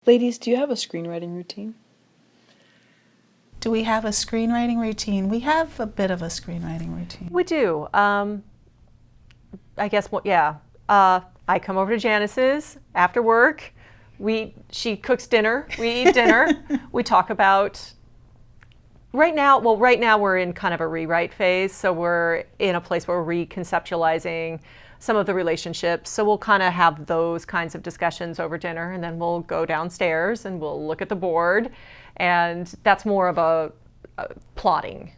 Ladies, do you have a screenwriting routine? Do we have a screenwriting routine? We have a bit of a screenwriting routine. We do. I guess, yeah. I come over to Janice's after work. She cooks dinner. We eat dinner. We talk about, right now we're in kind of a rewrite phase. So we're in a place where we're reconceptualizing some of the relationships. So we'll kind of have those kinds of discussions over dinner, and then we'll go downstairs and we'll look at the board. And that's more of a plotting,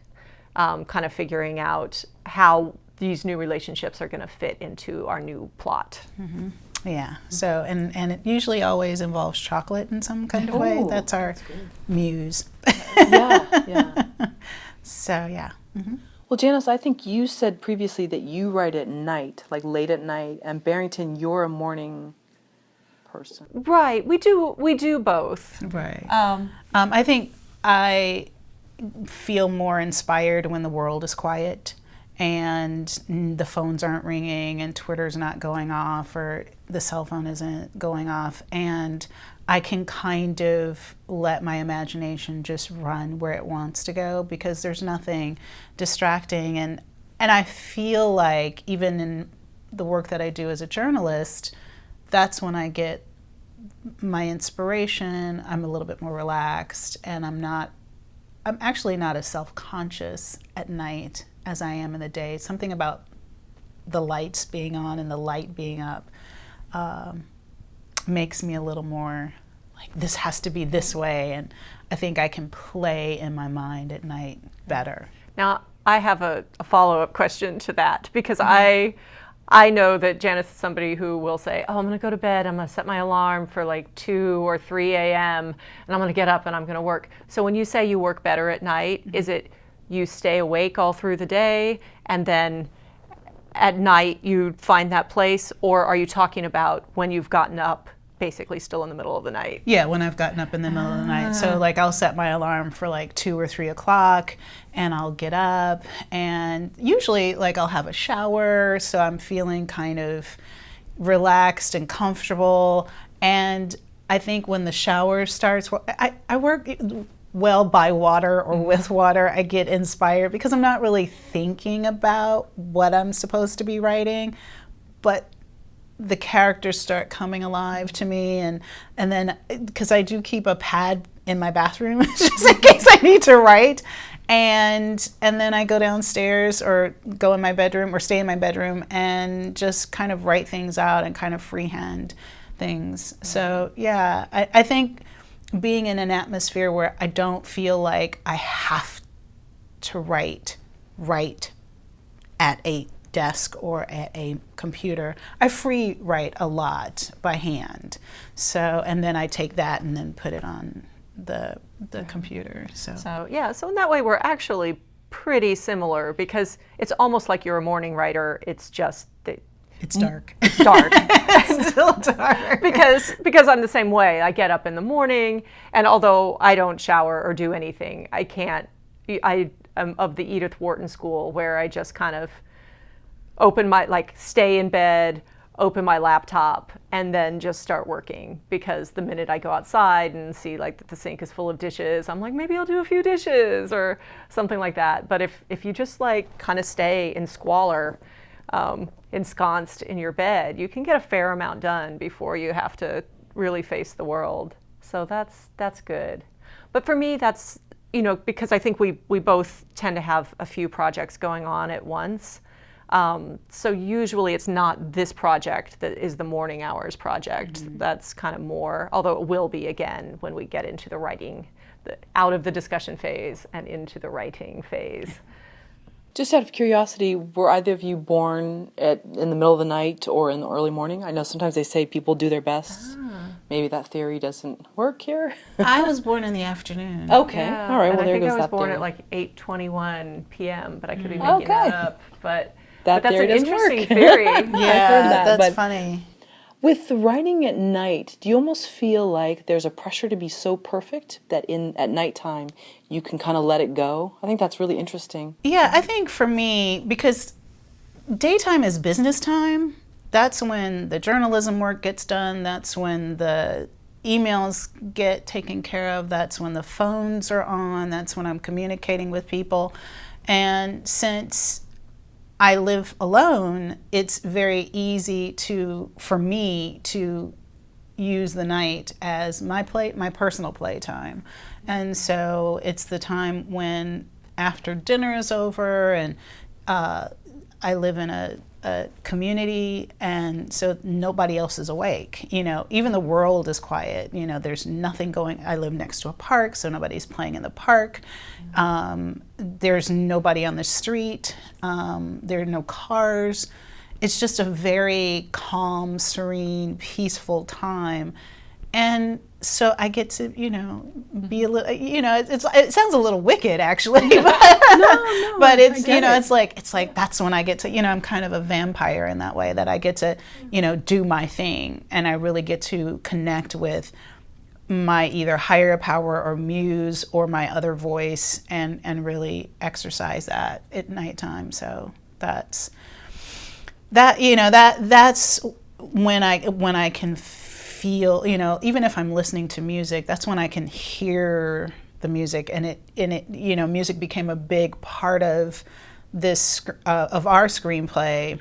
kind of figuring out how these new relationships are going to fit into our new plot. Mm-hmm. Yeah. So, and it usually always involves chocolate in some kind of way. That's our muse. Yeah. So, yeah. Mm-hmm. Well, Janice, I think you said previously that you write at night, like late at night, and Barrington, you're a morning person. Right. We do both. Right. I think I feel more inspired when the world is quiet and the phones aren't ringing and Twitter's not going off or the cell phone isn't going off, and I can kind of let my imagination just run where it wants to go because there's nothing distracting. And I feel like even in the work that I do as a journalist, that's when I get my inspiration. I'm a little bit more relaxed, and I'm actually not as self-conscious at night as I am in the day. Something about the lights being on and the light being up makes me a little more like, this has to be this way, and I think I can play in my mind at night better. Now, I have a follow-up question to that, because I know that Janice is somebody who will say, oh, I'm going to go to bed, I'm going to set my alarm for like 2 or 3 a.m., and I'm going to get up and I'm going to work. So when you say you work better at night, is it you stay awake all through the day and then at night you find that place, or are you talking about when you've gotten up basically still in the middle of the night? Yeah, when I've gotten up in the middle of the night. So like I'll set my alarm for like 2 or 3 o'clock and I'll get up, and usually like I'll have a shower so I'm feeling kind of relaxed and comfortable. And I think when the shower starts, I work well by water or with water. I get inspired because I'm not really thinking about what I'm supposed to be writing, but the characters start coming alive to me, and then because I do keep a pad in my bathroom just in case I need to write, and then I go downstairs or go in my bedroom or stay in my bedroom and just kind of write things out and kind of freehand things. So yeah, I think being in an atmosphere where I don't feel like I have to write at a desk or at a computer. I free write a lot by hand. So, and then I take that and then put it on the computer. So yeah, so in that way we're actually pretty similar, because it's almost like you're a morning writer. It's just that it's dark. It's dark. It's still dark. Because I'm the same way. I get up in the morning, and although I don't shower or do anything, I am of the Edith Wharton school, where I just kind of stay in bed, open my laptop, and then just start working. Because the minute I go outside and see like that the sink is full of dishes, I'm like, maybe I'll do a few dishes or something like that. But if you just like kind of stay in squalor, ensconced in your bed, you can get a fair amount done before you have to really face the world. So that's good. But for me, that's, because I think we both tend to have a few projects going on at once. So usually it's not this project that is the morning hours project. Mm-hmm. That's kind of more, although it will be again when we get into the writing, out of the discussion phase and into the writing phase. Just out of curiosity, were either of you born in the middle of the night or in the early morning? I know sometimes they say people do their best. Maybe that theory doesn't work here. I was born in the afternoon. Okay, yeah. All right. And well, there I think goes I was that born theory. at like 8:21 p.m., but I could be making that up. But that's theory an doesn't interesting work. theory. Yeah, I've heard that's funny. With writing at night, do you almost feel like there's a pressure to be so perfect that at nighttime you can kind of let it go? I think that's really interesting. Yeah, I think for me, because daytime is business time, that's when the journalism work gets done, that's when the emails get taken care of. That's when the phones are on. That's when I'm communicating with people. And since I live alone, it's very easy for me to use the night as my personal playtime. And so it's the time when after dinner is over, and I live in a community, and so nobody else is awake. Even the world is quiet. There's nothing going. I live next to a park, so nobody's playing in the park. There's nobody on the street. There are no cars. It's just a very calm, serene, peaceful time. And so I get to, be a little, it sounds a little wicked actually, but it's, it's like that's when I get to, I'm kind of a vampire in that way, that I get to, do my thing, and I really get to connect with my either higher power or muse or my other voice, and really exercise that at nighttime. So that's when I can feel, even if I'm listening to music, that's when I can hear the music, and music became a big part of of our screenplay,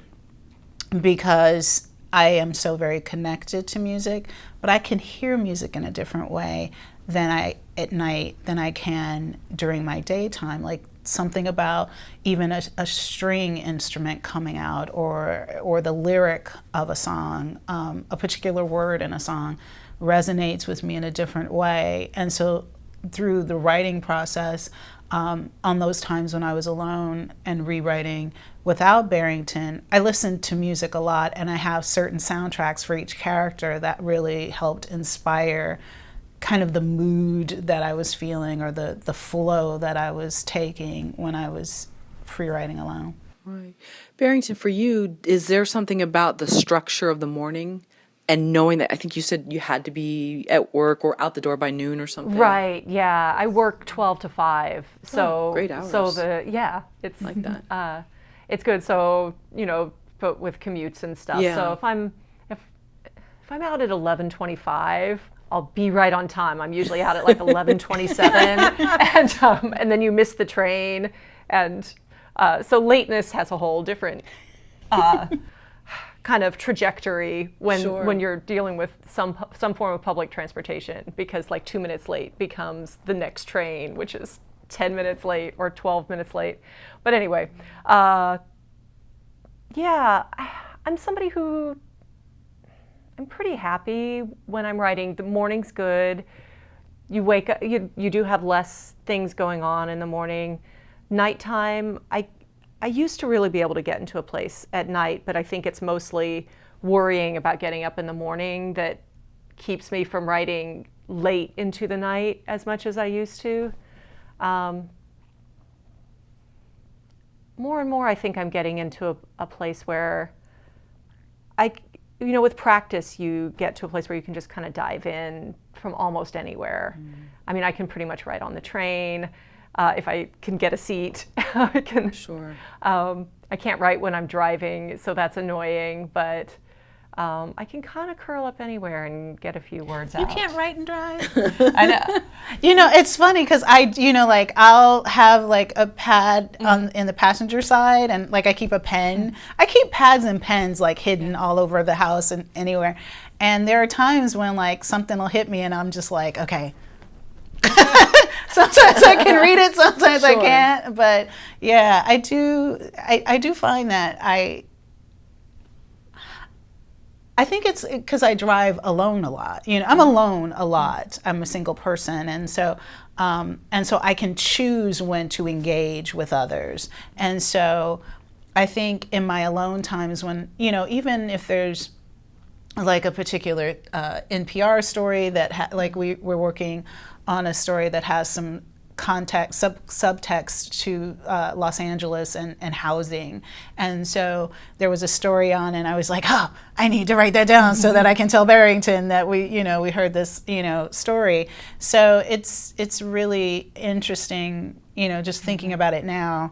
because I am so very connected to music, but I can hear music in a different way at night than I can during my daytime. Like something about even a string instrument coming out, or the lyric of a song, a particular word in a song resonates with me in a different way. And so through the writing process, on those times when I was alone and rewriting without Barrington, I listened to music a lot, and I have certain soundtracks for each character that really helped inspire kind of the mood that I was feeling, or the flow that I was taking when I was free writing alone. Right. Barrington, for you, is there something about the structure of the morning and knowing that, I think you said you had to be at work or out the door by noon or something? Right, yeah. I work 12 to 5. So great hours. So it's like that. It's good. So, but with commutes and stuff. Yeah. So if I'm out at 11:25, I'll be right on time. I'm usually out at like 11:27, and then you miss the train, and so lateness has a whole different kind of trajectory when you're dealing with some form of public transportation, because like 2 minutes late becomes the next train, which is 10 minutes late or 12 minutes late. But anyway, yeah, I'm somebody who, I'm pretty happy when I'm writing. The morning's good. You wake up, you do have less things going on in the morning. Nighttime, I used to really be able to get into a place at night, but I think it's mostly worrying about getting up in the morning that keeps me from writing late into the night as much as I used to. More and more, I think I'm getting into a place where with practice, you get to a place where you can just kind of dive in from almost anywhere. I mean, I can pretty much write on the train. If I can get a seat, I can. Sure. I can't write when I'm driving, so that's annoying, but I can kind of curl up anywhere and get a few words out. You can't write and drive? I know. It's funny because I'll have like a pad in the passenger side, and like I keep a pen. I keep pads and pens like hidden all over the house and anywhere. And there are times when like something will hit me and I'm just like, okay. Sometimes I can read it, sometimes I can't. But yeah, I do find that I think it's because I drive alone a lot. I'm alone a lot. I'm a single person, and so I can choose when to engage with others. And so I think in my alone times, when even if there's like a particular NPR story that like we're working on a story that has some context, subtext to Los Angeles and housing. And so there was a story on, and I was like, oh, I need to write that down so that I can tell Barrington that we heard this, story. So it's really interesting, just thinking about it now,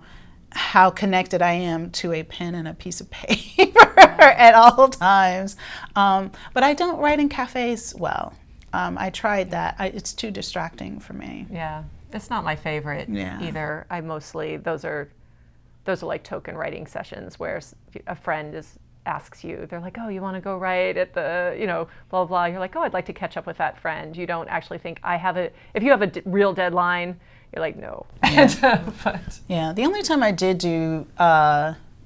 how connected I am to a pen and a piece of paper at all times. But I don't write in cafes well. I tried that. It's too distracting for me. Yeah, it's not my favorite Yeah. either. I mostly, those are like token writing sessions where a friend asks you, they're like, oh, you want to go write at the, blah, blah. You're like, oh, I'd like to catch up with that friend. You don't actually think if you have a real deadline, you're like, no. Yeah. Yeah, the only time I did do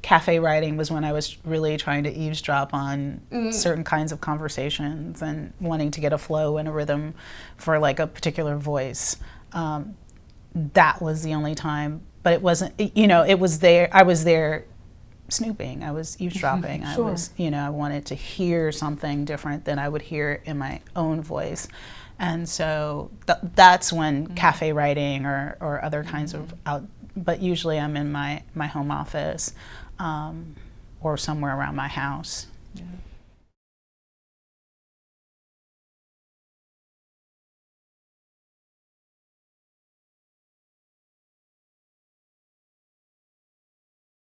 cafe writing was when I was really trying to eavesdrop on certain kinds of conversations and wanting to get a flow and a rhythm for like a particular voice. That was the only time, but it wasn't, it was there, I was there snooping, I was eavesdropping. Sure. I was, I wanted to hear something different than I would hear in my own voice. And so that's when cafe writing or other kinds of but usually I'm in my home office or somewhere around my house. Yeah.